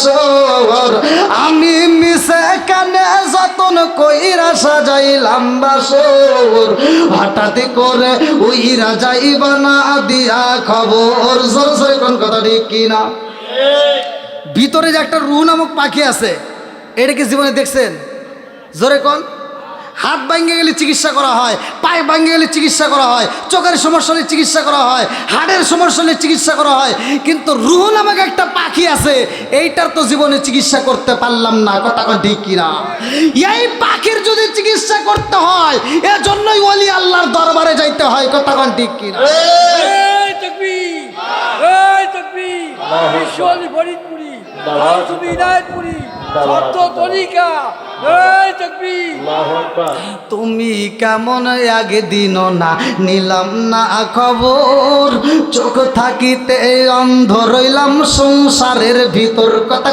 বাসর, আমি মিশে কানে যতন কইরা সাজাইলাম বাসর, হঠাৎ করে উইরা যাইবা না দিয়া খবর। জোরে জোরে কোন কথা ঠিক কিনা? ভিতরে যে একটা রুহ নামক পাখি আছে, এটা কি জীবনে দেখছেন? জোরে কোন। হাত ভাঙ্গে গেলে চিকিৎসা করা হয়, পায়ে ভাঙ্গে গেলে চিকিৎসা করা হয়, চোখের সমস্যা হলে চিকিৎসা করা হয়, হাড়ের সমস্যা হলে চিকিৎসা করা হয়, কিন্তু রুহ নামক একটা পাখি আছে, এইটার তো জীবনে চিকিৎসা করতে পারলাম না। কথা কোন ঠিক কিনা? এই পাখির যদি চিকিৎসা করতে হয়, এজন্যই ওলি আল্লাহর দরবারে যাইতে হয়। কথা কোন ঠিক কিনা? এই তাকবীর, এই তাকবীর, বিশ্বলি ফরিদপুরি, তুমি ইনায়েতপুরি, সত্য তরিকা, এই তাকবীর। তুমি কেমন আগে দিন না নিলাম না খবর, চোখ থাকিতে অন্ধ রইলাম সংসারের ভিতর। কথা